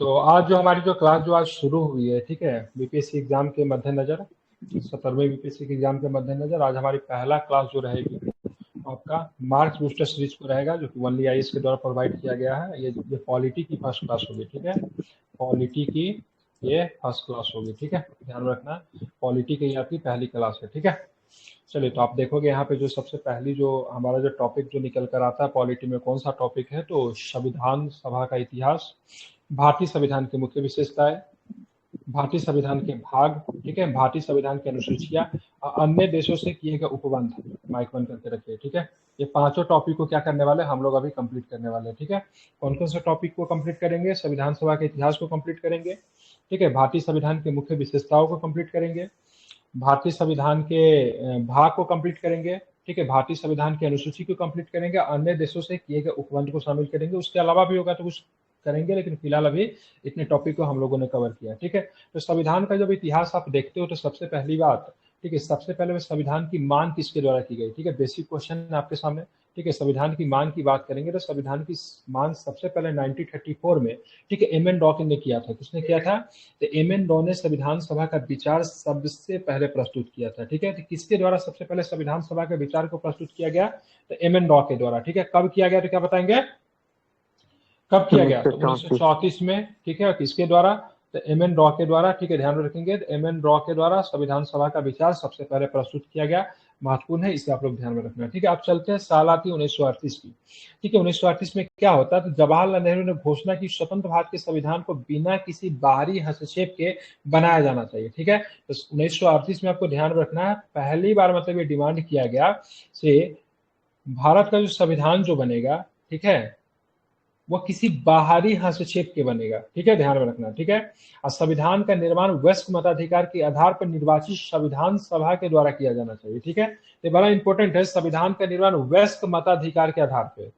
तो आज जो हमारी जो क्लास जो आज शुरू हुई है, ठीक है, बीपीएससी एग्जाम के मद्देनजर 17वें बीपीएससी के एग्जाम के मद्देनजर आज हमारी पहला क्लास जो रहेगी आपका मार्क्स बूस्टर सीरीज को रहेगा, जो कि ओनली आईएएस के द्वारा प्रोवाइड किया गया है। ये पॉलिटी की फर्स्ट क्लास होगी, ठीक है, पॉलिटी की ये फर्स्ट क्लास होगी, ठीक है, ध्यान रखना, पॉलिटी की आपकी पहली क्लास है, ठीक है। चलिए, तो आप देखोगे यहाँ पे जो सबसे पहली जो हमारा जो टॉपिक जो निकल कर आता है पॉलिटी में, कौन सा टॉपिक है, तो संविधान सभा का इतिहास, भारतीय संविधान की मुख्य विशेषताएं, भारतीय संविधान के भाग, ठीक है, भारतीय संविधान की अनुसूचियां, अन्य देशों से किए गए उपबंध, माइक बंद करके रखिए, ठीक है। ये पांचों टॉपिक को क्या करने वाले हम लोग अभी कंप्लीट करने वाले हैं, ठीक है। कौन कौन से टॉपिक को कंप्लीट करेंगे? संविधान सभा के इतिहास को कंप्लीट करेंगे, ठीक है, भारतीय संविधान के मुख्य विशेषताओं को कंप्लीट करेंगे, भारतीय संविधान के भाग को कंप्लीट करेंगे, ठीक है, भारतीय संविधान की अनुसूची को कंप्लीट करेंगे, अन्य देशों से किए गए उपबंध को शामिल करेंगे, उसके अलावा भी होगा तो कुछ करेंगे, लेकिन फिलहाल अभी इतने टॉपिक को हम लोगों ने कवर किया, ठीक है। तो संविधान का जब इतिहास आप देखते हो तो सबसे पहली बात, ठीक है, सबसे पहले संविधान की मांग किसके द्वारा की गई, ठीक है, बेसिक क्वेश्चन आपके सामने, ठीक है। संविधान की मांग की बात करेंगे तो संविधान की मांग सबसे पहले 1934 में, ठीक है, एम एन रॉ ने किया था। किसने किया था? तो एम एन रॉ ने संविधान सभा का विचार सबसे पहले प्रस्तुत किया था, ठीक है। तो किसके द्वारा सबसे पहले संविधान सभा के विचार को प्रस्तुत किया गया? तो एम एन रॉ के द्वारा, ठीक है। कब किया गया तो क्या बताएंगे? कब किया गया? तो 1934 में, ठीक है। किसके द्वारा? तो एम एन रॉ के द्वारा, ठीक है, ध्यान रखेंगे। एम एन रॉ के द्वारा संविधान सभा का विचार सबसे पहले प्रस्तुत किया गया, महत्वपूर्ण है, इसे आप लोग ध्यान में रखना, ठीक है। आप चलते हैं साल आती है 1938 की, ठीक है। 1938 में क्या होता है? तो जवाहरलाल नेहरू ने घोषणा की स्वतंत्र भारत के संविधान को बिना किसी बाहरी हस्तक्षेप के बनाया जाना चाहिए, ठीक है। तो 1938 में आपको ध्यान रखना है, पहली बार मतलब ये डिमांड किया गया से भारत का जो संविधान जो बनेगा, ठीक है, वो किसी बाहरी हस्तक्षेप के बनेगा, ठीक है, ध्यान में रखना, ठीक है। और संविधान का निर्माण वयस्क मताधिकार के आधार पर निर्वाचित संविधान सभा के द्वारा किया जाना चाहिए, ठीक है। ये बड़ा इंपॉर्टेंट है, संविधान का निर्माण वयस्क मताधिकार के आधार पर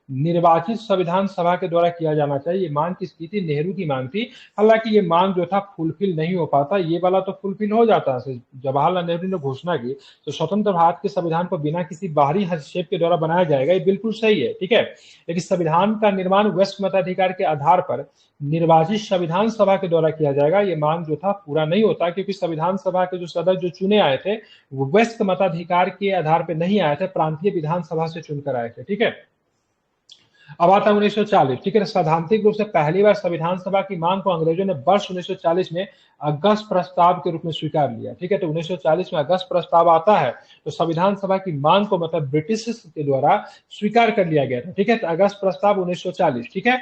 निर्वाचित संविधान सभा के द्वारा किया जाना चाहिए। ये मांग किसकी थी? नेहरू की मांग थी। हालांकि ये मांग जो था फुलफिल नहीं हो पाता, ये वाला तो फुलफिल हो जाता है। जवाहरलाल नेहरू ने घोषणा की तो स्वतंत्र भारत के संविधान को बिना किसी बाहरी हस्तक्षेप के द्वारा बनाया जाएगा, ये बिल्कुल सही है, ठीक है। लेकिन संविधान का निर्माण वयस्क मताधिकार के आधार पर निर्वाचित संविधान सभा के द्वारा किया जाएगा, ये मांग जो था पूरा नहीं होता, क्योंकि संविधान सभा के जो सदस्य जो चुने आए थे वो वयस्क मताधिकार के आधार पर नहीं आए थे, प्रांतीय विधानसभा से चुनकर आए थे, ठीक है। अब आता है 1940, ठीक है। सैद्धांतिक रूप से पहली बार संविधान सभा की मांग को अंग्रेजों ने वर्ष 1940 में अगस्त प्रस्ताव के रूप में स्वीकार लिया, ठीक है। तो 1940 में अगस्त प्रस्ताव आता है तो संविधान सभा की मांग को मतलब ब्रिटिश के द्वारा स्वीकार कर लिया गया था, ठीक है। तो अगस्त प्रस्ताव 1940, ठीक है।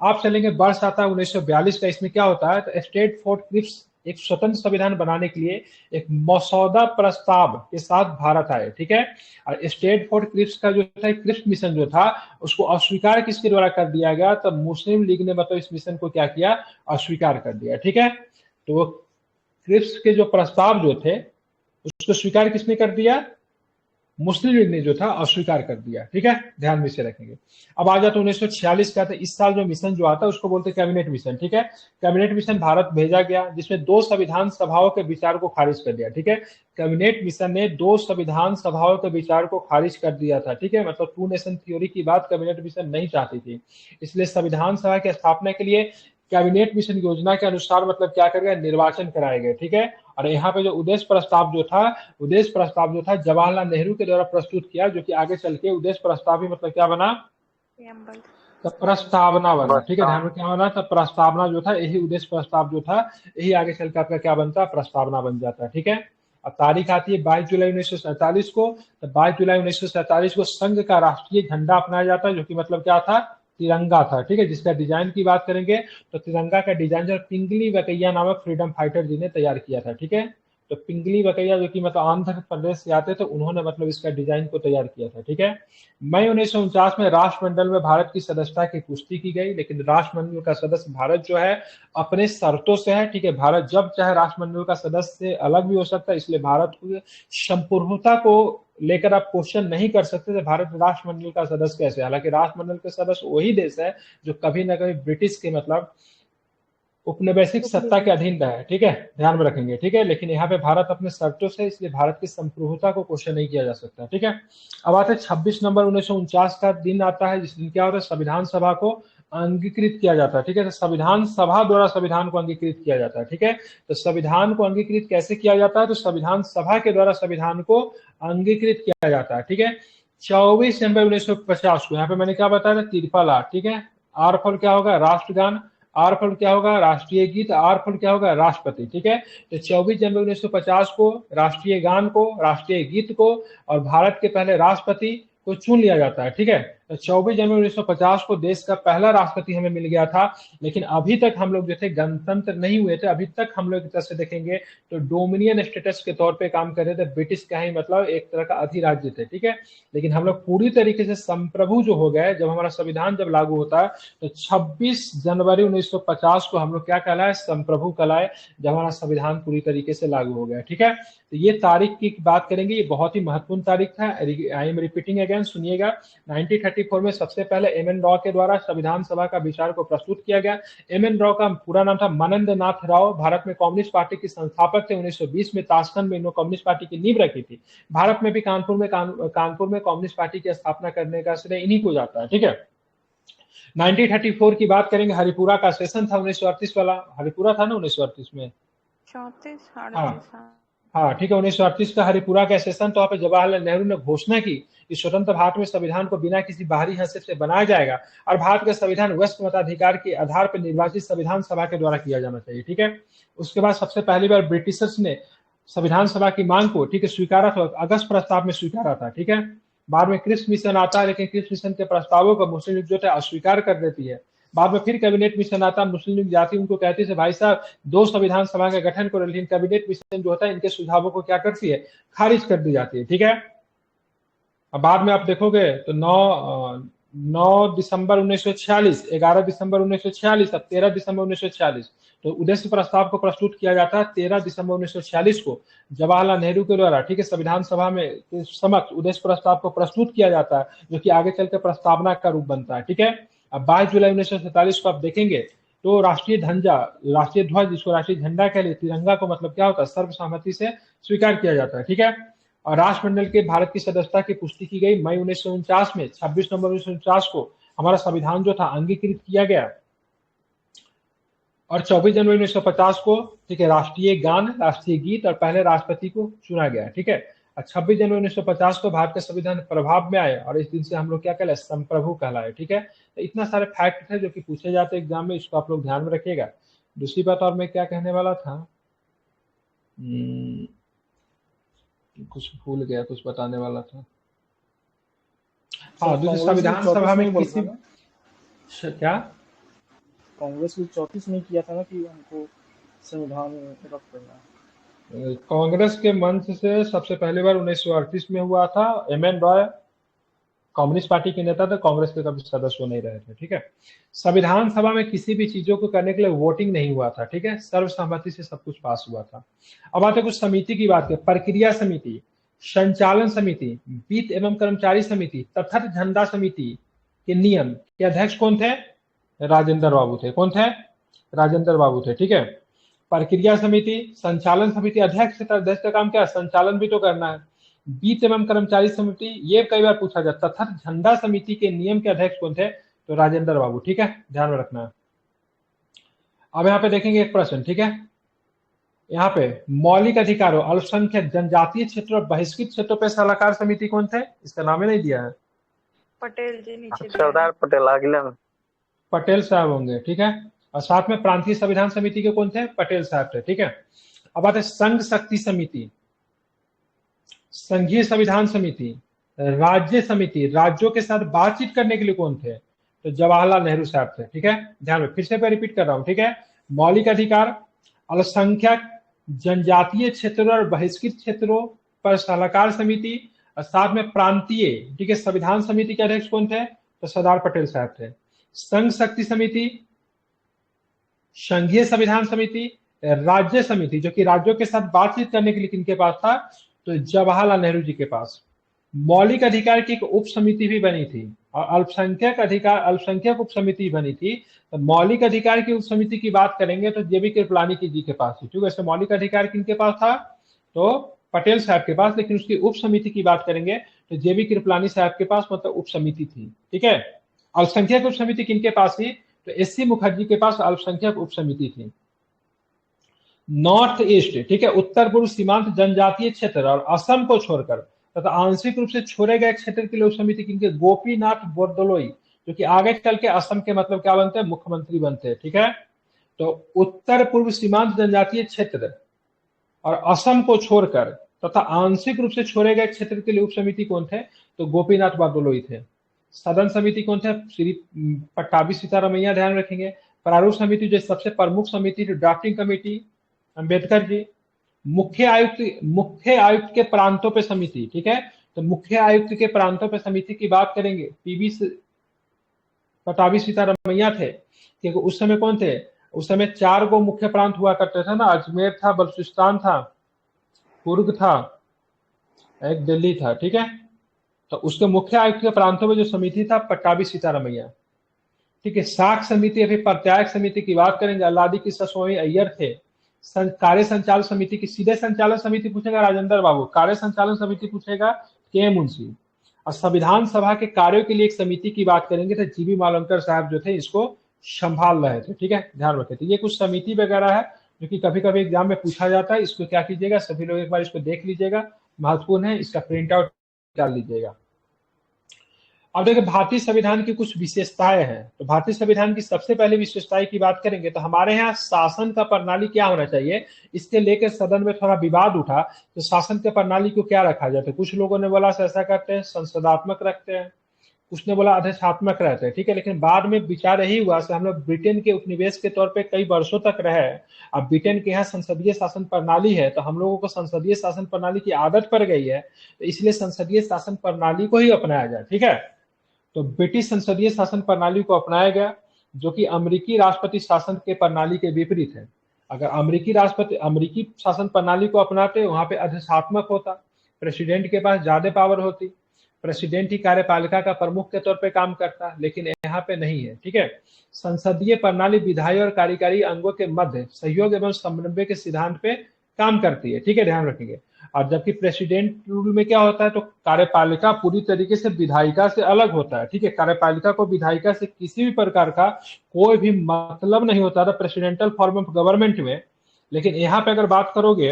आप चलेंगे वर्ष आता है 1942 का। इसमें क्या होता है? तो स्टेट फोर्ट क्रिप्स एक स्वतंत्र संविधान बनाने के लिए एक मसौदा प्रस्ताव के साथ भारत आए, ठीक है। और स्टेट फोर्ट क्रिप्स का जो था क्रिप्स मिशन जो था उसको अस्वीकार किसके द्वारा कर दिया गया? तो मुस्लिम लीग ने मतलब इस मिशन को क्या किया? अस्वीकार कर दिया, ठीक है। तो क्रिप्स के जो प्रस्ताव जो थे उसको स्वीकार किसने कर दिया? मुस्लिम लीग ने जो था अस्वीकार कर दिया, ठीक है, ध्यान में से रखेंगे। अब आ जाता 1946 का। तो इस साल जो मिशन जो आता है उसको बोलते हैं कैबिनेट मिशन, ठीक है। कैबिनेट मिशन भारत भेजा गया जिसमें 2 संविधान सभाओं के विचार को खारिज कर दिया, ठीक है। कैबिनेट मिशन ने 2 संविधान सभाओं के विचार को खारिज कर दिया था, ठीक है। मतलब 2 नेशन थ्योरी की बात कैबिनेट मिशन नहीं चाहती थी, इसलिए संविधान सभा की स्थापना के लिए कैबिनेट मिशन योजना के अनुसार मतलब क्या कर गया? निर्वाचन कराए गए, ठीक है। और यहाँ पे जो उद्देश्य प्रस्ताव जो था जवाहरलाल नेहरू के द्वारा प्रस्तुत किया, जो कि आगे चल के उद्देश्य प्रस्ताव ही मतलब क्या बना? तो प्रस्तावना बना, ठीक है, ध्यान में क्या बना? तो प्रस्तावना जो था यही उद्देश्य प्रस्ताव जो था यही आगे चल के आपका क्या बनता? प्रस्तावना बन जाता है, ठीक है। अब तारीख आती है 22 जुलाई 1947 को। तो 22 जुलाई 1947 को संघ का राष्ट्रीय झंडा अपनाया जाता है, जो कि मतलब क्या था? तिरंगा था, ठीक है। जिसका डिजाइन की बात करेंगे तो तिरंगा का डिजाइन जो पिंगली वकैया नामक फ्रीडम फाइटर जी ने तैयार किया था, ठीक है। तो पिंगली वकैया जो कि मतलब आंध्र प्रदेश से आते थे, उन्होंने मतलब इसका डिजाइन को तैयार किया था, ठीक है। मई 1949 में राष्ट्रमंडल में भारत की सदस्यता की पुष्टि की गई, लेकिन राष्ट्रमंडल का सदस्य भारत जो है अपने शर्तों से है, ठीक है। भारत जब चाहे राष्ट्रमंडल का सदस्य से अलग भी हो सकता है, इसलिए भारत को संपूर्णता को लेकर आप क्वेश्चन नहीं कर सकते थे भारत राष्ट्रमंडल का सदस्य कैसे। हालांकि राष्ट्रमंडल के सदस्य वही देश है जो कभी ना कभी ब्रिटिश के मतलब उपनिवेशिक सत्ता के अधीन रहा है, ठीक है, ध्यान में रखेंगे, ठीक है। लेकिन यहाँ पे भारत अपने शर्तों से, इसलिए भारत की संप्रभुता को क्वेश्चन नहीं किया जा सकता, ठीक है। अब आते 26 नवंबर 1949 का दिन आता है, जिस दिन क्या होता है? संविधान सभा को अंगीकृत किया जाता है, ठीक है। तो संविधान सभा द्वारा संविधान को अंगीकृत किया जाता है, ठीक है। तो संविधान को अंगीकृत कैसे किया जाता है, तो संविधान सभा के द्वारा संविधान को अंगीकृत किया जाता है, ठीक है। 24 जनवरी 1950 को, यहाँ पे मैंने क्या बताया था, तिरपल आर, ठीक है। आर फॉर क्या होगा, राष्ट्रगान। आर फॉर क्या होगा, राष्ट्रीय गीत। आर फॉर क्या होगा, राष्ट्रपति, ठीक है। तो 24 जनवरी 1950 को राष्ट्रीय गान को, राष्ट्रीय गीत को और भारत के पहले राष्ट्रपति को चुन लिया जाता है, ठीक है। तो 24 जनवरी 1950 को देश का पहला राष्ट्रपति हमें मिल गया था। लेकिन अभी तक हम लोग जो थे गणतंत्र नहीं हुए थे, अभी तक हम लोग एक तरह से देखेंगे तो डोमिनियन स्टेटस के तौर पे काम कर रहे थे। ब्रिटिश का ही मतलब एक तरह का अधिराज्य थे, ठीक है। लेकिन हम लोग पूरी तरीके से संप्रभु जो हो गए, जब हमारा संविधान जब लागू होता है तो 26 जनवरी 1950 को हम लोग क्या कहलाए, संप्रभु कहलाए, जब हमारा संविधान पूरी तरीके से लागू हो गया, ठीक है। तो ये तारीख की बात करेंगे, ये बहुत ही महत्वपूर्ण तारीख था। आई एम रिपीटिंग अगेन, सुनिएगा। 1934 में सबसे पहले एम.एन. रॉ के द्वारा संविधान सभा का विचार को प्रस्तुत किया गया। एम.एन. रॉ का पूरा नाम था मनंद नाथ राव, भारत में कम्युनिस्ट पार्टी के संस्थापक थे। 1920 में ताशकंद में इन्होंने कम्युनिस्ट पार्टी की नींव रखी थी। भारत में भी कानपुर में कम्युनिस्ट पार्टी की स्थापना करने का श्रेय इन्हीं को जाता है, ठीक है। 1934 की बात करेंगे, हरिपुरा का सेशन था 1938 वाला, हरिपुरा था ना 1938 में, 34 हाँ ठीक है। 1938 का हरिपुरा का सेशन, तो वहाँ पे जवाहरलाल नेहरू ने घोषणा की कि स्वतंत्र भारत में संविधान को बिना किसी बाहरी हस्तक्षेप से बनाया जाएगा और भारत का संविधान वयस्क मताधिकार के आधार पर निर्वाचित संविधान सभा के द्वारा किया जाना चाहिए, ठीक है। उसके बाद सबसे पहली बार ब्रिटिशर्स ने संविधान सभा की मांग को, ठीक है, स्वीकारा था, अगस्त प्रस्ताव में स्वीकारा था, ठीक है। बाद में क्रिप्स मिशन आता है, लेकिन क्रिप्स मिशन के प्रस्तावों को मुस्लिम लीग जो है अस्वीकार कर देती है। बाद में फिर कैबिनेट मिशन आता, मुस्लिम लीग जाती, उनको कहती है भाई साहब दो संविधान सभा का गठन करो, लेकिन कैबिनेट मिशन जो होता है इनके सुझावों को क्या करती है, खारिज कर दी जाती है, ठीक है। अब बाद में आप देखोगे तो 9 दिसंबर 1946, 11 दिसंबर 1946, अब 13 दिसंबर 1946 तो उद्देश्य प्रस्ताव को प्रस्तुत किया जाता है। 13 दिसंबर 1946 को जवाहरलाल नेहरू के द्वारा, ठीक है, संविधान सभा में समक्ष उद्देश्य प्रस्ताव को प्रस्तुत किया जाता है, जो कि आगे चलकर प्रस्तावना का रूप बनता है, ठीक है। अब 22 जुलाई 1947 को आप देखेंगे तो राष्ट्रीय राष्ट्रीय ध्वज, जिसको राष्ट्रीय झंडा कह लिए, तिरंगा को मतलब क्या होता है, सर्वसम्मति से स्वीकार किया जाता है, ठीक है। और राष्ट्रमंडल के भारत की सदस्यता की पुष्टि की गई मई 1949 में। 26 नवंबर 1949 को हमारा संविधान जो था अंगीकृत किया गया। और 24 जनवरी 1950 को, ठीक है, राष्ट्रीय गान, राष्ट्रीय गीत और पहले राष्ट्रपति को चुना गया, ठीक है। और 26 जनवरी 1950 को भारत का संविधान प्रभाव में आए और इस दिन से हम लोग क्या कहलाए, संप्रभु कहलाए, ठीक है। तो इतना सारे फैक्ट थे जो कि पूछे जाते हैं एग्जाम में, इसको आप लोग ध्यान में रखिएगा। दूसरी बात और मैं क्या कहने वाला था, कुछ भूल गया, कुछ बताने वाला था। हाँ, दूसरी संविधान सभा में किसी क्या, कांग्रेस भी 34 में किया था ना कि हमको संविधान रद्द करना है। कांग्रेस के मंच से सबसे पहली बार 1938 में हुआ था। एम.एन. रॉय कम्युनिस्ट पार्टी के नेता थे, कांग्रेस के कभी सदस्य नहीं रहे थे, ठीक है। संविधान सभा में किसी भी चीजों को करने के लिए वोटिंग नहीं हुआ था, ठीक है, सर्वसम्मति से सब कुछ पास हुआ था। अब आते कुछ समिति की बात करें। प्रक्रिया समिति, संचालन समिति, वित्त एवं कर्मचारी समिति तथा झंडा समिति के नियम के अध्यक्ष कौन थे, राजेंद्र बाबू थे। कौन थे, राजेंद्र बाबू थे, ठीक है। प्रक्रिया समिति, संचालन समिति, अध्यक्ष का काम क्या है, संचालन भी तो करना है। वित्त एवं कर्मचारी समिति, ये कई बार पूछा जाता था। झंडा समिति के नियम के अध्यक्ष कौन थे, तो राजेंद्र बाबू, ठीक है, ध्यान में रखना है। अब यहाँ पे देखेंगे एक प्रश्न, ठीक है। यहाँ पे मौलिक अधिकारों, अल्पसंख्यक, जनजातीय क्षेत्र और बहिष्कृत क्षेत्रों पर सलाहकार समिति कौन थे, इसका नाम ही नहीं दिया है। पटेल जी नीचे, सरदार पटेल आगे में पटेल साहब होंगे, ठीक है। और साथ में प्रांतीय संविधान समिति के कौन थे, पटेल साहब थे, ठीक है। अब आते संघ शक्ति समिति, संघीय संविधान समिति, राज्य समिति, राज्यों के साथ बातचीत करने के लिए कौन थे, तो जवाहरलाल नेहरू साहब थे, ठीक है। ध्यान में फिर से मैं रिपीट कर रहा हूं, ठीक है। मौलिक अधिकार, अल्पसंख्यक, जनजातीय क्षेत्रों और बहिष्कृत क्षेत्रों पर सलाहकार समिति और साथ में प्रांतीय, ठीक है, संविधान समिति के अध्यक्ष कौन थे, तो सरदार पटेल साहब थे। संघ शक्ति समिति, संघीय संविधान समिति, राज्य समिति, जो कि राज्यों के साथ बातचीत करने के लिए किनके पास था, तो जवाहरलाल नेहरू जी के पास। मौलिक अधिकार की एक उप समिति भी बनी थी और अल्पसंख्यक उप समिति बनी थी। तो मौलिक अधिकार की उप समिति की बात करेंगे तो जेबी कृपलानी जी के पास थी, ठीक है। वैसे मौलिक अधिकार किनके पास था, तो पटेल साहब के पास, लेकिन उसकी उप समिति की बात करेंगे तो जेबी कृपलानी साहब के पास मतलब उप समिति थी, ठीक है। अल्पसंख्यक उप समिति किनके पास थी? तो एससी मुखर्जी के पास अल्पसंख्यक उप समिति थी। नॉर्थ ईस्ट, ठीक है, उत्तर पूर्व सीमांत जनजातीय क्षेत्र और असम को छोड़कर तथा आंशिक रूप से छोड़े गए क्षेत्र के लिए उप समिति किनके? गोपीनाथ बोरदोलोई, जो कि आगे चल के असम के मतलब क्या बनते हैं? मुख्यमंत्री बनते हैं, ठीक है। तो उत्तर पूर्व सीमांत जनजातीय क्षेत्र और असम को छोड़कर तथा आंशिक रूप से छोड़े गए क्षेत्र के लिए उप समिति कौन थे? तो गोपीनाथ बोरदोलोई थे। सदन समिति कौन थे? श्री पट्टाभी सीतारमैया, ध्यान रखेंगे। प्रारूप समिति जो सबसे प्रमुख समिति थी, ड्राफ्टिंग कमेटी, अंबेडकर जी। मुख्य आयुक्त के प्रांतों पे समिति, ठीक है। तो मुख्य आयुक्त के प्रांतों पे समिति की बात करेंगे, पट्टाभी सीतारमैया थे, क्योंकि उस समय कौन थे? उस समय 4 गो मुख्य प्रांत हुआ करते थे ना, अजमेर था, बलूचिस्तान था, कुर्ग था, एक दिल्ली था, ठीक है। तो उसके मुख्य आयुक्त के प्रांतों में जो समिति था पट्टाभी सीतारमैया, ठीक है। साख समिति, अभी प्रत्यायक समिति की बात करेंगे, अल्लादी किस्सा स्वामी अय्यर थे। कार्य संचालन समिति की, सीधे संचालन समिति पूछेगा राजेंद्र बाबू, कार्य संचालन समिति पूछेगा के मुंशी। और संविधान सभा के कार्यों के लिए एक समिति की बात करेंगे तो जीबी मालवंकर साहब जो थे इसको संभाल रहे थे, ठीक है, ध्यान रखें। तो ये कुछ समिति वगैरह है जो कि कभी कभी एग्जाम में पूछा जाता है। इसको क्या कीजिएगा, सभी लोग एक बार इसको देख लीजिएगा, महत्वपूर्ण है, इसका प्रिंट आउट डाल लीजिएगा। अब देखिए भारतीय संविधान की कुछ विशेषताएं हैं। तो भारतीय संविधान की सबसे पहले विशेषताएं की बात करेंगे तो हमारे यहाँ शासन का प्रणाली क्या होना चाहिए, इसके लेकर सदन में थोड़ा विवाद उठा। तो शासन के प्रणाली को क्या रखा जाए? तो कुछ लोगों ने बोला ऐसा करते हैं, संसदात्मक रखते हैं, कुछ ने बोला अध्यक्षात्मक रहते हैं, ठीक है। लेकिन बाद में विचार यही हुआ से हम लोग ब्रिटेन के उपनिवेश के तौर पे कई वर्षों तक रहे। अब ब्रिटेन के यहाँ संसदीय शासन प्रणाली है, तो हम लोगों को संसदीय शासन प्रणाली की आदत पड़ गई है, तो इसलिए संसदीय शासन प्रणाली को ही अपनाया जाए, ठीक है। तो ब्रिटिश संसदीय शासन प्रणाली को अपनाया गया, जो कि अमेरिकी राष्ट्रपति शासन के प्रणाली के विपरीत है। अगर अमेरिकी शासन प्रणाली को अपनाते, वहां पे अधिष्ठात्मक होता, प्रेसिडेंट के पास ज्यादा पावर होती, प्रेसिडेंट ही कार्यपालिका का प्रमुख के तौर पे काम करता, लेकिन यहाँ पे नहीं है, ठीक है। संसदीय प्रणाली विधायी और कार्यकारी अंगों के मध्य सहयोग एवं समन्वय के सिद्धांत पे काम करती है, ठीक है, ध्यान रखेंगे। और जबकि प्रेसिडेंट रूल में क्या होता है, तो कार्यपालिका पूरी तरीके से विधायिका से अलग होता है, ठीक है। कार्यपालिका को विधायिका से किसी भी प्रकार का कोई भी मतलब नहीं होता था प्रेसिडेंटल फॉर्म ऑफ गवर्नमेंट में। लेकिन यहाँ पे अगर बात करोगे,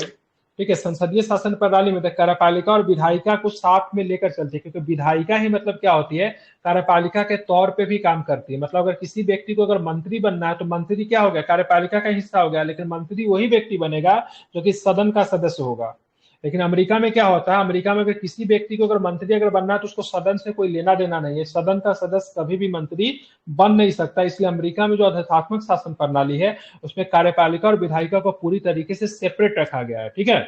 ठीक है, संसदीय शासन प्रणाली में तो कार्यपालिका और विधायिका को साथ में लेकर चलती है, क्योंकि विधायिका ही मतलब क्या होती है, कार्यपालिका के तौर पे भी काम करती है। मतलब अगर किसी व्यक्ति को अगर मंत्री बनना है तो मंत्री क्या हो गया, कार्यपालिका का हिस्सा हो गया, लेकिन मंत्री वही व्यक्ति बनेगा जो कि सदन का सदस्य होगा। लेकिन अमेरिका में क्या होता है, अमेरिका में अगर किसी व्यक्ति को अगर मंत्री अगर बनना है तो उसको सदन से कोई लेना देना नहीं है, सदन का सदस्य कभी भी मंत्री बन नहीं सकता। इसलिए अमेरिका में जो अधिष्ठात्मक शासन प्रणाली है उसमें कार्यपालिका और विधायिका को पूरी तरीके से सेपरेट रखा गया है, ठीक है।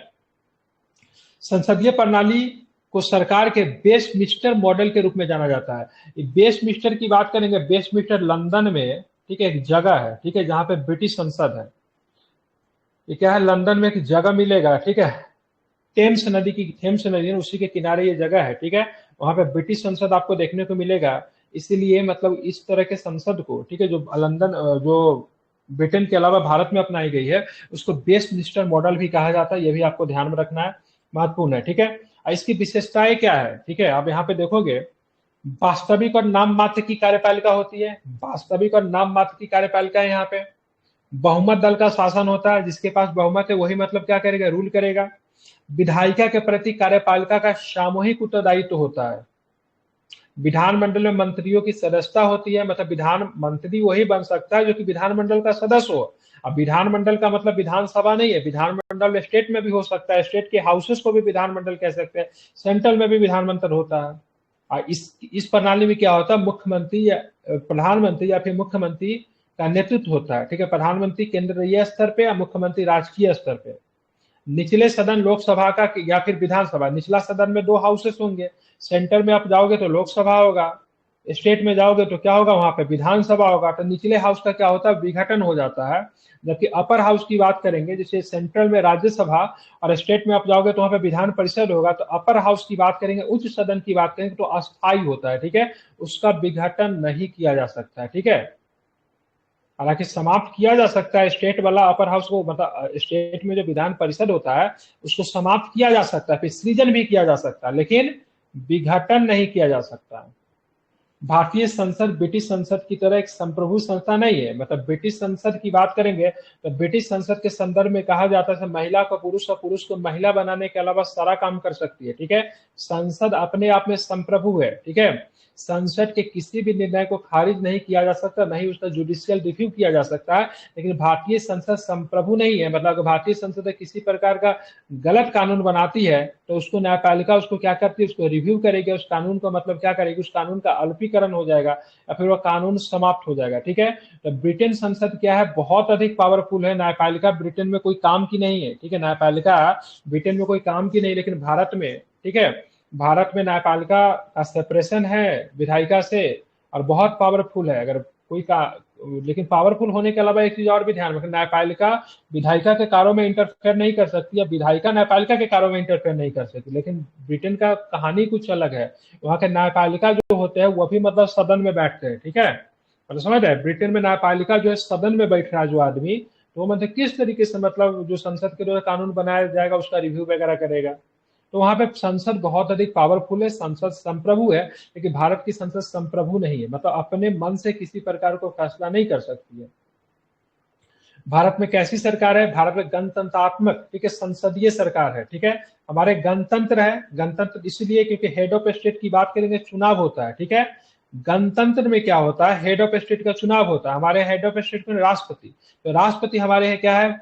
संसदीय प्रणाली को सरकार के वेस्टमिंस्टर मॉडल के रूप में जाना जाता है। वेस्टमिंस्टर की बात करेंगे, वेस्टमिंस्टर लंदन में, ठीक है, एक जगह है, ठीक है, जहां पे ब्रिटिश संसद है। ये क्या है, लंदन में एक जगह मिलेगा, ठीक है, थेम्स नदी है, उसी के किनारे ये जगह है, ठीक है। वहां पे ब्रिटिश संसद आपको देखने को मिलेगा। इसीलिए मतलब इस तरह के संसद को, ठीक है, जो लंदन, जो ब्रिटेन के अलावा भारत में अपनाई गई है, उसको वेस्टमिंस्टर मॉडल भी कहा जाता है। ये भी आपको ध्यान में रखना है, महत्वपूर्ण है, ठीक है। इसकी विशेषताएं क्या है, ठीक है, आप यहाँ पे देखोगे, वास्तविक और नाम मात्र की कार्यपालिका होती है, वास्तविक और नाम मात्र की कार्यपालिका है। यहाँ पे बहुमत दल का शासन होता है, जिसके पास बहुमत है वही मतलब क्या करेगा, रूल करेगा। विधायिका के प्रति कार्यपालिका का सामूहिक उत्तरदायित्व होता है। विधानमंडल में मंत्रियों की सदस्यता होती है, मतलब विधान मंत्री वही बन सकता है जो कि विधानमंडल का सदस्य हो। अब विधानमंडल का मतलब विधानसभा नहीं है, विधानमंडल स्टेट में भी हो सकता है, स्टेट के हाउसेस को भी विधानमंडल कह सकते हैं, सेंट्रल में भी विधानमंडल होता है। और इस प्रणाली में क्या होता है, मुख्यमंत्री या प्रधानमंत्री या फिर मुख्यमंत्री का नेतृत्व होता है, ठीक है। प्रधानमंत्री केंद्रीय स्तर पे या मुख्यमंत्री राजकीय स्तर पे। निचले सदन लोकसभा का या फिर विधानसभा, निचला सदन में 2 हाउसेस होंगे, सेंटर में आप जाओगे तो लोकसभा होगा, स्टेट में जाओगे तो क्या होगा, वहां पे विधानसभा होगा। तो निचले हाउस का क्या होता है, विघटन हो जाता है। जबकि अपर हाउस की बात करेंगे, जैसे सेंट्रल में राज्यसभा और स्टेट में आप जाओगे तो वहां पे विधान परिषद होगा। तो अपर हाउस की बात करेंगे, उच्च सदन की बात करेंगे तो अस्थायी होता है, ठीक है, उसका विघटन नहीं किया जा सकता है, ठीक है। हालांकि समाप्त किया जा सकता है स्टेट वाला अपर हाउस को, मतलब स्टेट में जो विधान परिषद होता है उसको समाप्त किया जा सकता है, फिर सृजन भी किया जा सकता है, लेकिन विघटन नहीं किया जा सकता है। भारतीय संसद ब्रिटिश संसद की तरह एक संप्रभु संस्था नहीं है। मतलब ब्रिटिश संसद की बात करेंगे तो ब्रिटिश संसद के संदर्भ में कहा जाता है महिला को पुरुष और पुरुष को महिला बनाने के अलावा सारा काम कर सकती है, ठीक है। संसद अपने आप में संप्रभु है, ठीक है। संसद के किसी भी निर्णय को खारिज नहीं किया जा सकता, नहीं उसका जुडिशियल रिव्यू किया जा सकता है। लेकिन भारतीय संसद संप्रभु नहीं है। मतलब अगर भारतीय संसद किसी प्रकार का गलत कानून बनाती है तो उसको न्यायपालिका उसको क्या करती है, उसको रिव्यू करेगी, उस कानून का मतलब क्या करेगी, उस कानून का अल्पीकरण हो जाएगा या फिर वह कानून समाप्त हो जाएगा, ठीक है। तो ब्रिटेन संसद क्या है, बहुत अधिक पावरफुल है। न्यायपालिका ब्रिटेन में कोई काम की नहीं है, ठीक है। न्यायपालिका ब्रिटेन में कोई काम की नहीं, लेकिन भारत में, ठीक है, भारत में न्यायपालिका का सेपरेशन है विधायिका से और बहुत पावरफुल है। अगर कोई का, लेकिन पावरफुल होने के अलावा एक चीज और भी ध्यान रखें, न्यायपालिका विधायिका के कार्यों में इंटरफेयर नहीं कर सकती या विधायिका न्यायपालिका के कार्यों में इंटरफेयर नहीं कर सकती। लेकिन ब्रिटेन का कहानी कुछ अलग है। वहां के न्यायपालिका जो होते हैं वो भी मतलब सदन में बैठते हैं, ठीक है। मतलब समझ रहे, ब्रिटेन में न्यायपालिका जो है सदन में बैठ रहा है जो आदमी, तो मतलब किस तरीके से मतलब जो संसद के द्वारा कानून बनाया जाएगा उसका रिव्यू वगैरह करेगा। तो वहां पे संसद बहुत अधिक पावरफुल है, संसद संप्रभु है। लेकिन भारत की संसद संप्रभु नहीं है, मतलब अपने मन से किसी प्रकार को फैसला नहीं कर सकती है। भारत में कैसी सरकार है, भारत में गणतंत्रात्मक, ठीक है, संसदीय सरकार है, ठीक है। हमारे गणतंत्र है, गणतंत्र इसलिए क्योंकि हेड ऑफ स्टेट की बात करेंगे चुनाव होता है, ठीक है। गणतंत्र में क्या होता है, हेड ऑफ स्टेट का चुनाव होता है। हमारे हेड ऑफ स्टेट में राष्ट्रपति, तो राष्ट्रपति हमारे यहाँ क्या है,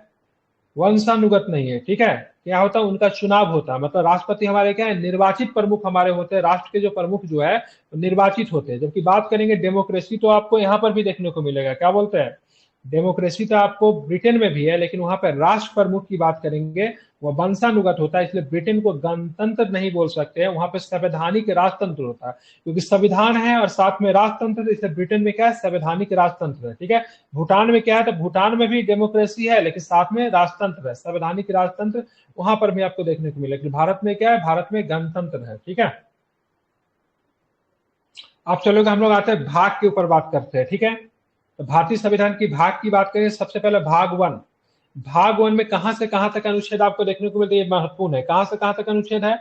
वंशानुगत नहीं है, ठीक है। क्या होता है, उनका चुनाव होता है। मतलब राष्ट्रपति हमारे क्या है, निर्वाचित प्रमुख हमारे होते हैं। राष्ट्र के जो प्रमुख जो है निर्वाचित होते हैं। जबकि बात करेंगे डेमोक्रेसी, तो आपको यहाँ पर भी देखने को मिलेगा, क्या बोलते हैं, डेमोक्रेसी तो आपको ब्रिटेन में भी है, लेकिन वहां पर राष्ट्र प्रमुख की बात करेंगे वह वंशानुगत होता है। इसलिए ब्रिटेन को गणतंत्र नहीं बोल सकते हैं, वहां पर संवैधानिक राजतंत्र होता है। क्योंकि संविधान है और साथ में राजतंत्र, इसलिए ब्रिटेन में क्या है, संवैधानिक राजतंत्र है, ठीक है। भूटान में क्या है, तो भूटान में भी डेमोक्रेसी है लेकिन साथ में राजतंत्र है, संवैधानिक राजतंत्र वहां पर भी आपको देखने को मिलेगा। भारत में क्या है, भारत में गणतंत्र है, ठीक है। आप चलोगे, हम लोग आते हैं भाग के ऊपर बात करते हैं, ठीक है। तो भारतीय संविधान की भाग की बात करें, सबसे पहले भाग वन। भाग वन में कहां से कहां तक अनुच्छेद आपको देखने को मिलते हैं, ये महत्वपूर्ण है। कहां से कहां तक अनुच्छेद है,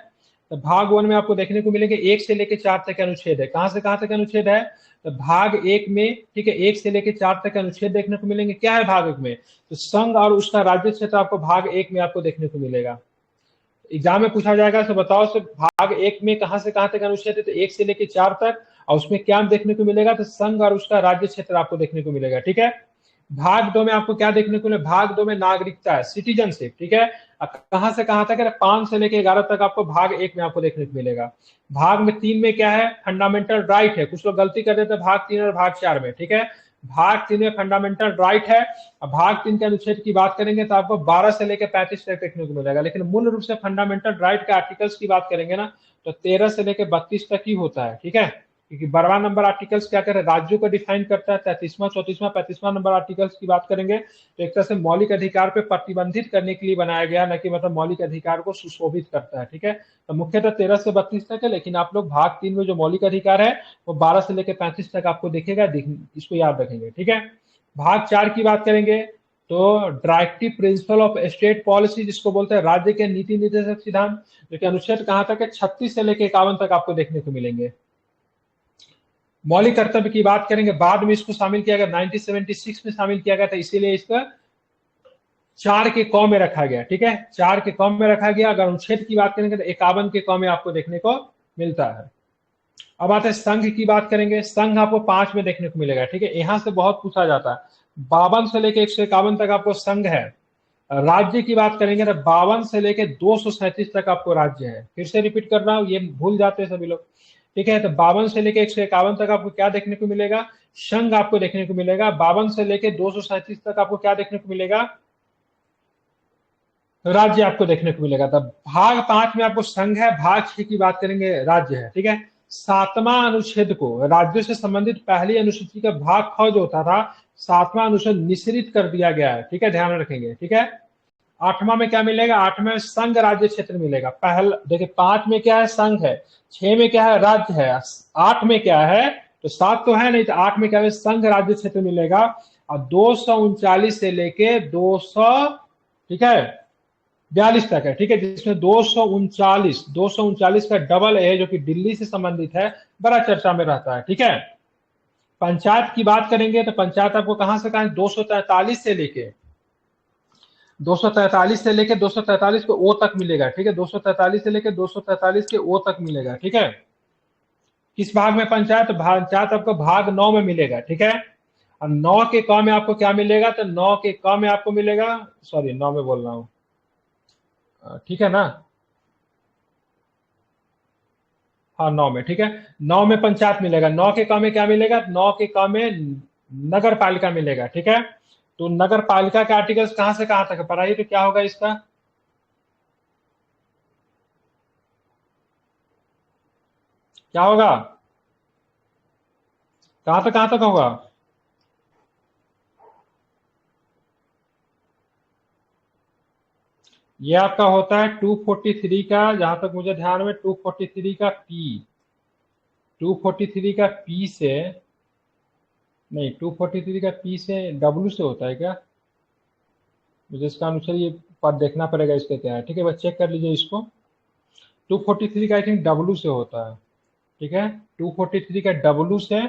तो भाग वन में आपको देखने को मिलेंगे 1 से लेकर 4 तक अनुच्छेद है। कहां से कहां तक अनुच्छेद है, तो भाग 1 में, ठीक है, 1 से लेकर 4 तक अनुच्छेद देखने को मिलेंगे। क्या है भाग 1 में, तो संघ और उसका राज्य क्षेत्र आपको भाग 1 में आपको देखने को मिलेगा। एग्जाम में पूछा जाएगा, तो बताओ सर भाग 1 में कहां से कहां तक अनुच्छेद है, तो 1 से लेकर 4 तक। और उसमें क्या देखने को मिलेगा, तो संघ और उसका राज्य क्षेत्र आपको देखने को मिलेगा, ठीक है। भाग 2 में आपको क्या देखने को मिलेगा, भाग 2 में नागरिकता है, सिटीजनशिप, ठीक है। कहां से कहां तक है, 5 से लेकर 11 तक आपको भाग 1 में आपको देखने को मिलेगा। भाग में 3 में क्या है, फंडामेंटल राइट है। कुछ लोग गलती कर देते हैं भाग 3 और भाग 4 में, ठीक है। भाग 3 में फंडामेंटल राइट है। अब भाग 3 के अनुच्छेद की बात करेंगे तो आपको 12 से लेकर 35 तक देखने को मिलेगा। लेकिन मूल रूप से फंडामेंटल राइट के आर्टिकल्स की बात करेंगे ना, तो 13 से लेकर 32 तक ही होता है, ठीक है। क्योंकि 12वां नंबर आर्टिकल्स क्या करे, राज्यों को डिफाइन करता है। 33वां 34वां 35वां नंबर आर्टिकल्स की बात करेंगे तो एक तरह से मौलिक अधिकार पे प्रतिबंधित करने के लिए बनाया गया, न कि मतलब मौलिक अधिकार को सुशोभित करता है, ठीक है। तो मुख्यतः 13 से 32 तक है। लेकिन आप लोग भाग 3 में जो मौलिक अधिकार है वो 12 से लेकर 35 तक आपको दिखेगा, इसको याद रखेंगे, ठीक है। भाग 4 की बात करेंगे तो directive principle of state policy, जिसको बोलते हैं राज्य के नीति निर्देशक सिद्धांत, जो कि अनुच्छेद कहां तक है, 36 से लेकर 51 तक आपको देखने को मिलेंगे। मौलिक कर्तव्य की बात करेंगे, बाद में इसको शामिल किया गया, 1976 में शामिल किया गया था, इसीलिए इसका 4 के क में रखा गया, ठीक है। 4 के क में रखा गया। अगर अनुच्छेद की बात करेंगे तो 51 के क में आपको देखने को मिलता है। अब आते हैं संघ की बात करेंगे, संघ आपको 5 में देखने को मिलेगा, ठीक है। यहां से बहुत पूछा जाता है। 52 से लेकर 151 तक आपको संघ है। राज्य की बात करेंगे तो 52 से लेकर 237 तक आपको राज्य है। फिर से रिपीट कर रहा हूं, ये भूल जाते हैं सभी लोग, ठीक है। तो 52 से लेकर 151 तक आपको क्या देखने को मिलेगा, संघ आपको देखने को मिलेगा। 52 से लेकर 237 तक आपको क्या देखने को मिलेगा, राज्य आपको देखने को मिलेगा। तब भाग 5 में आपको संघ है, भाग 6 की बात करेंगे राज्य है, ठीक है। 7वां अनुच्छेद को, राज्यों से संबंधित पहली अनुसूची का भाग ख जो होता था, 7वां अनुच्छेद निश्चित कर दिया गया है, ठीक है, ध्यान रखेंगे, ठीक है। 8वां में क्या मिलेगा, 8वां में संघ राज्य क्षेत्र मिलेगा। पहला देखिए, 5 में क्या है, संघ है, 6 में क्या है, राज्य है, 8 में क्या है, तो 7 तो है नहीं, तो 8 में क्या है, संघ राज्य क्षेत्र मिलेगा। और 239 से लेके 200, ठीक है, 42 तक है, ठीक है, जिसमें 239 का डबल है जो कि दिल्ली से संबंधित है, बड़ा चर्चा में रहता है, ठीक है। पंचायत की बात करेंगे तो पंचायत आपको कहां से कहां 243 से लेके 243 के ओ तक मिलेगा, ठीक है, 243 से लेके 243 के ओ तक मिलेगा, ठीक है। किस भाग में पंचायत? पंचायत आपको भाग 9 में मिलेगा, ठीक है। और 9 के क में आपको क्या मिलेगा? तो 9 के क में आपको मिलेगा, सॉरी 9 में बोल रहा हूं, ठीक है ना, हाँ 9 में, ठीक है। 9 में पंचायत मिलेगा, 9 के क में क्या मिलेगा? 9 के क में नगर पालिका मिलेगा, ठीक है। तो नगर पालिका के आर्टिकल्स कहां से कहां तक है पढ़ाइए, तो क्या होगा इसका? क्या होगा? कहां तक होगा? ये आपका होता है 243 का, जहां तक मुझे ध्यान में 243 का पी, 243 का पी से नहीं, 243 का पी से डब्ल्यू से होता है क्या? मुझे इसका अनुसार ये पर देखना पड़ेगा इसका क्या है, ठीक है, बस चेक कर लीजिए इसको। 243 का आई थिंक डब्ल्यू से होता है, ठीक है, 243 का डब्ल्यू से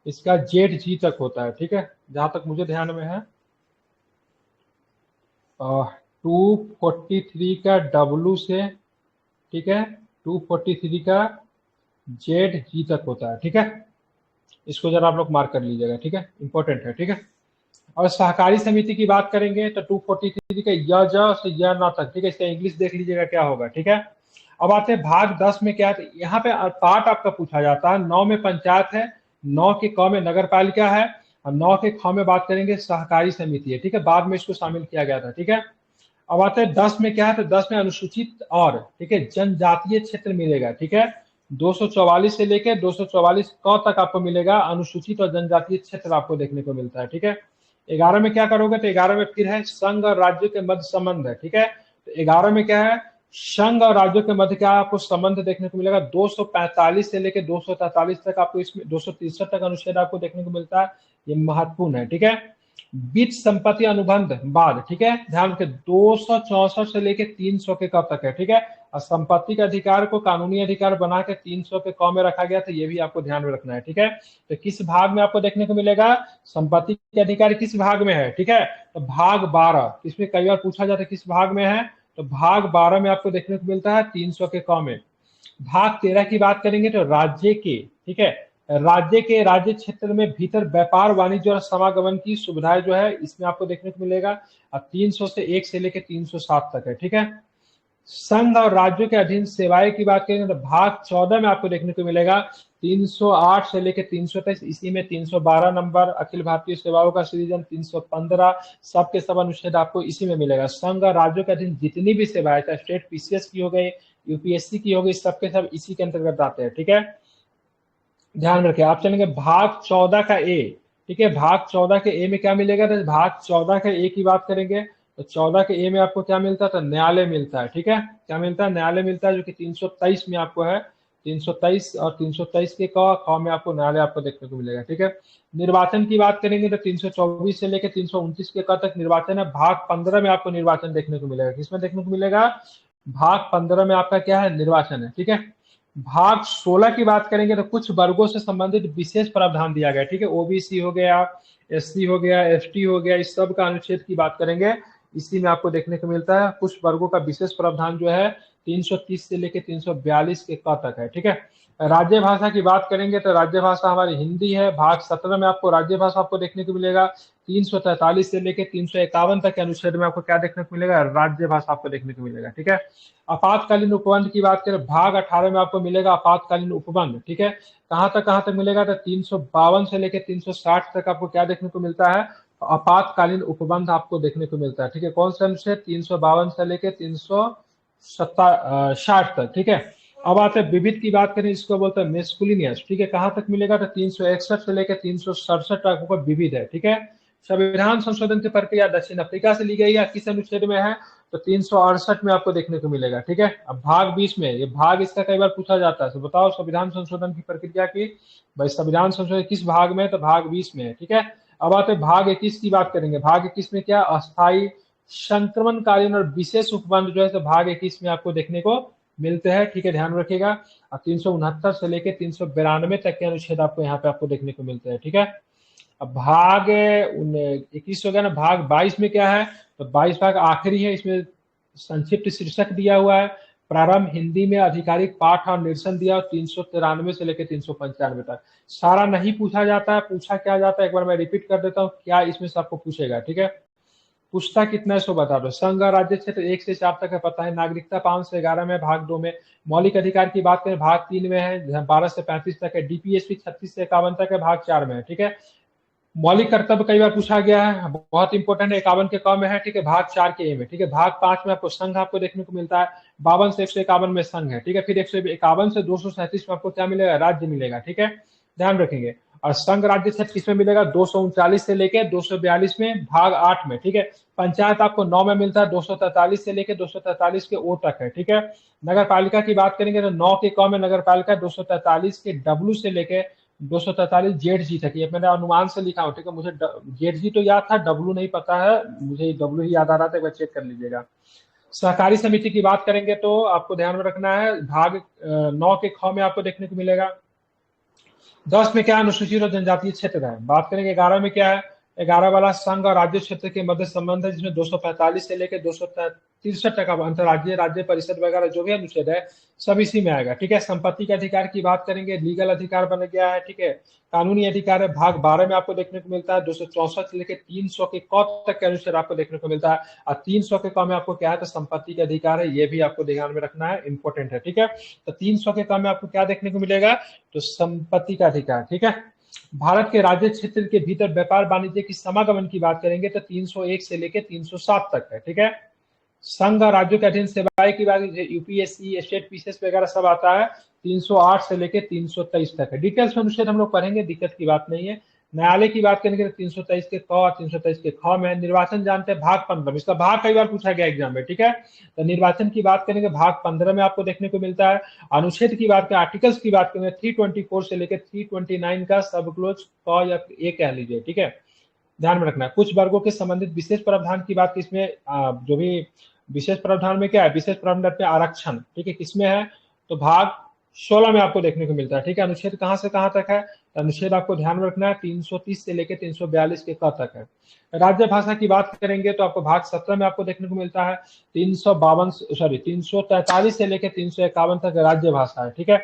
इसका जेड जी तक होता है, ठीक है, जहां तक मुझे ध्यान में है। 243 का डब्ल्यू से, ठीक है, 243 का जेड जी तक होता है, ठीक है। इसको जरा आप लोग मार्क कर लीजिएगा, ठीक है, इंपॉर्टेंट है, ठीक है। और सहकारी समिति की बात करेंगे तो 243 का य ज से य न तक, ठीक है, इसका इंग्लिश देख लीजिएगा क्या होगा, ठीक है। अब आते हैं भाग 10 में क्या है, तो यहाँ पे पार्ट आपका पूछा जाता है। 9 में पंचायत है, 9 के क में नगर पालिका है, और 9 के ख में बात करेंगे सहकारी समिति है, ठीक है, बाद में इसको शामिल किया गया था, ठीक है। अब आते हैं 10 में क्या है, तो 10 में अनुसूचित और, ठीक है, जनजातीय क्षेत्र मिलेगा, ठीक है, 244 से लेकर 244 क तक आपको मिलेगा, अनुसूचित और जनजातीय क्षेत्र आपको देखने को मिलता है, ठीक है। 11 में क्या करोगे, तो 11 में फिर है संघ और राज्यों के मध्य संबंध है, ठीक है। तो 11 में क्या है, संघ और राज्यों के मध्य क्या आपको संबंध देखने को मिलेगा, 245 से लेकर 243 तक आपको, इसमें 263 तक अनुच्छेद आपको देखने को मिलता है, ये महत्वपूर्ण है, ठीक है। बीच संपत्ति अनुबंध बाद, ठीक है, ध्यान रखें 264 से लेकर 300 के कब तक है, ठीक है। और संपत्ति के अधिकार को कानूनी अधिकार बना के 300 के क में रखा गया, तो ये भी आपको ध्यान में रखना है, ठीक है। तो किस भाग में आपको देखने को मिलेगा, संपत्ति के अधिकार किस भाग में है, ठीक है, तो भाग 12, इसमें कई बार पूछा जाता है किस भाग में है, तो भाग 12 में आपको देखने को मिलता है 300 के क में। भाग 13 की बात करेंगे तो राज्य के, ठीक है, राज्य क्षेत्र में भीतर व्यापार वाणिज्य और समागमन की सुविधाएं जो है इसमें आपको देखने को मिलेगा, और 300 से 1 से लेकर 307 तक है, ठीक है। संघ और राज्यों के अधीन सेवाएं की बात करेंगे तो भाग 14 में आपको देखने को मिलेगा 308 से लेकर 323, इसी में 312 नंबर अखिल भारतीय सेवाओं का सृजन, 315 सबके सब अनुच्छेद आपको इसी में मिलेगा। संघ और राज्यों के अधीन जितनी भी सेवाएं, चाहे स्टेट पीसीएस की हो गई, यूपीएससी की हो गई, सबके सब इसी के अंतर्गत आते हैं, ठीक है, ध्यान रखें। आप चलेंगे भाग 14 का ए, ठीक है, भाग 14 के ए में क्या मिलेगा, तो भाग 14 के ए की बात करेंगे तो 14 के ए में आपको क्या मिलता है, तो न्यायालय मिलता है, ठीक है, क्या मिलता है, न्यायालय मिलता है, जो कि 323 में आपको है, 323 और 323 के क में आपको न्यायालय आपको देखने को मिलेगा, ठीक है। निर्वाचन की बात करेंगे तो 324 से लेकर 329 के क तक निर्वाचन है। भाग 15 में आपको निर्वाचन देखने को मिलेगा, किसमें देखने को मिलेगा, भाग 15 में आपका क्या है, निर्वाचन है, ठीक है। भाग 16 की बात करेंगे तो कुछ वर्गों से संबंधित विशेष प्रावधान दिया गया, ठीक है, ओबीसी हो गया, एससी हो गया, एसटी हो गया, इस सब का अनुच्छेद की बात करेंगे, इसी में आपको देखने को मिलता है। कुछ वर्गों का विशेष प्रावधान जो है 330 से लेकर 342 के क तक है, ठीक है। राज्य भाषा की बात करेंगे तो राज्य भाषा हमारी हिंदी है। भाग 17 में आपको राज्य भाषा आपको देखने को मिलेगा, 343 से लेकर 351 तक के अनुच्छेद में आपको क्या देखने को मिलेगा, राज्य भाषा आपको देखने को मिलेगा, ठीक है। आपातकालीन उपबंध की बात करें, भाग 18 में आपको मिलेगा आपातकालीन उपबंध, ठीक है, कहां तक मिलेगा, तो 352 से लेकर 360 तक आपको क्या देखने को मिलता है, आपातकालीन उपबंध आपको देखने को मिलता है, ठीक है। कौन सा अनुच्छेद, 352 से लेकर 360 तक, ठीक है। अब आते हैं विविध की बात करें, इसको बोलते हैं मेस्कुलिनियस, ठीक है, कहां तक मिलेगा, तो 361 से लेकर 367 तक आपको विविध है, ठीक है। संविधान संशोधन की प्रक्रिया दक्षिण अफ्रीका से ली गई है, किस अनुच्छेद में है, तो 368 में आपको देखने को मिलेगा, ठीक है। अब भाग 20 में, ये भाग इसका कई बार पूछा जाता है, तो बताओ संविधान संशोधन की प्रक्रिया की, भाई संविधान संशोधन किस भाग में है, तो भाग 20 में है, ठीक है। अब आते भाग 21 की बात करेंगे। भाग 21 में क्या, अस्थायी संक्रमणकालीन और विशेष उपबंध जो है भाग 21 में आपको देखने को मिलते हैं, ठीक है, ध्यान रखिएगा। और 369 से लेके 392 तक के अनुच्छेद आपको यहाँ पे आपको देखने को मिलते हैं, ठीक है। अब भाग 21 हो गया ना, भाग 22 में क्या है, तो 22 भाग आखिरी है, इसमें संक्षिप्त शीर्षक दिया हुआ है, प्रारंभ हिंदी में आधिकारिक पाठ और निरसन दिया, 393 से लेकर 395 तक। सारा नहीं पूछा जाता है, पूछा क्या जाता है एक बार मैं रिपीट कर देता हूँ, क्या इसमें से आपको पूछेगा, ठीक है। पूछता कितना है सो बता दो। संघ और राज्य क्षेत्र 1 से 4 तक है, पता है। नागरिकता 5 से 11 में, भाग 2 में। मौलिक अधिकार की बात करें भाग 3 में है, 12 से 35 तक है। डीपीएसपी 36 से 51 तक है, भाग 4 में है, ठीक है। मौलिक कर्तव्य कई बार पूछा गया है, बहुत इंपॉर्टेंट है, 51 के क में है, ठीक है, भाग 4 के ए में, ठीक है। भाग 5 में आपको संघ आपको देखने को मिलता है, 52 से 151 में संघ है, ठीक है। फिर 151 से 237 में आपको क्या मिलेगा, राज्य मिलेगा, ठीक है, ध्यान रखेंगे। और संघ राज्य क्षेत्र किसमें मिलेगा, 239 से लेके 242 में, भाग 8 में, ठीक है। पंचायत आपको 9 में मिलता है, 243 से लेके 243 के ओ तक है, ठीक है। नगर पालिका की बात करेंगे तो 9 के क में नगर पालिका, 243 के डब्ल्यू से लेके 243 जेड जी तक। ये मैंने अनुमान से लिखा हूँ, ठीक है, मुझे जेड जी तो याद था, डब्ल्यू नहीं पता है मुझे, डब्ल्यू ही याद आ रहा था, एक बार चेक कर लीजिएगा। सहकारी समिति की बात करेंगे तो आपको ध्यान में रखना है, भाग 9 के ख में आपको देखने को मिलेगा। 10 में क्या अनुसूचित और जनजातीय क्षेत्र है, बात करेंगे। 11 में क्या है, 11 वाला संघ और राज्य क्षेत्र के मध्य संबंध है, जिसमें 245 से लेकर 263 तक अंतर्राज्यीय राज्य परिषद वगैरह जो भी अनुच्छेद है सब इसी में आएगा, ठीक है। संपत्ति के अधिकार की बात करेंगे, लीगल अधिकार बन गया है, ठीक है। कानूनी अधिकार है, भाग 12 में आपको देखने को मिलता है, 264 से लेकर 300 के क तक के अनुच्छेद आपको देखने को मिलता है। और 300 के क में आपको क्या है, तो संपत्ति के अधिकार है, ये भी आपको ध्यान में रखना है, इंपॉर्टेंट है, ठीक है। तो 300 के क में आपको क्या देखने को मिलेगा, तो संपत्ति का अधिकार, ठीक है। भारत के राज्य क्षेत्र के भीतर व्यापार वाणिज्य की समागमन की बात करेंगे तो 301 से लेकर 307 तक है, ठीक है। संघ और राज्यों के अधीन सेवाएं की बात, यूपीएससी, स्टेट पीसीएस वगैरह सब आता है, 308 से लेकर 323 तक है। डिटेल्स में अनुच्छेद हम लोग पढ़ेंगे, दिक्कत की बात नहीं है। न्यायालय की बात करेंगे तो 323 के क और 323 के ख में। निर्वाचन जानते हैं भाग 15 में, इसका भाग कई बार पूछा गया एग्जाम में, ठीक है। तो निर्वाचन की बात करेंगे भाग 15 में आपको देखने को मिलता है। अनुच्छेद की बात करें, आर्टिकल्स की बात करेंगे 324 से लेकर 329 का सब क्लोज क या ए कह लीजिए, ठीक है, ध्यान में रखना है। कुछ वर्गों के संबंधित विशेष प्रावधान की बात, इसमें जो भी विशेष प्रावधान में क्या है, विशेष प्रावधान में आरक्षण, ठीक है, किसमें है, तो भाग 16 में आपको देखने को मिलता है, ठीक है। अनुच्छेद कहां से कहां तक है, तो अनुच्छेद आपको ध्यान में रखना है 330 से लेकर 342 के क तक है। राज्य भाषा की बात करेंगे तो आपको भाग 17 में आपको देखने को मिलता है, 343 से लेकर 351 तक राज्य भाषा है, ठीक है।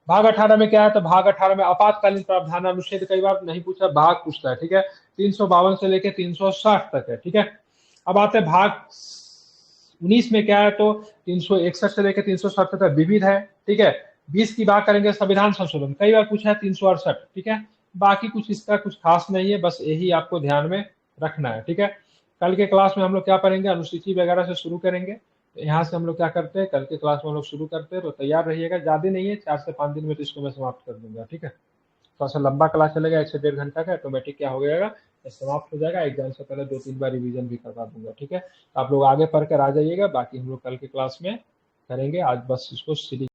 भाग 18 में क्या है, तो भाग 18 में आपातकालीन प्रावधान, अनुच्छेद कई बार नहीं पूछा, भाग पूछता है, ठीक है, 352 से लेकर 360 तक है, ठीक है। अब आते हैं भाग 19 में क्या है, तो 361 से लेकर 360 तक विविध है, ठीक है। 20 की बात करेंगे संविधान संशोधन, कई बार पूछा है 368, ठीक है। बाकी कुछ इसका कुछ खास नहीं है, बस यही आपको ध्यान में रखना है, ठीक है। कल के क्लास में हम लोग क्या पढ़ेंगे, अनुसूची वगैरह से शुरू करेंगे। तो यहाँ से हम लोग क्या करते हैं, कल के क्लास में हम लोग शुरू करते हैं, तो तैयार रहिएगा, ज्यादा नहीं है, 4 से 5 दिन में तो इसको मैं समाप्त कर दूंगा, ठीक है। थोड़ा सा लंबा क्लास चलेगा, 1 से 1.5 घंटा का, ऑटोमेटिक क्या हो जाएगा, समाप्त हो जाएगा। एग्जाम से पहले 2-3 बार रिवीजन भी करवा दूंगा, ठीक है। तो आप लोग आगे पढ़ कर आ जाइएगा, बाकी हम लोग कल के क्लास में करेंगे। आज बस इसको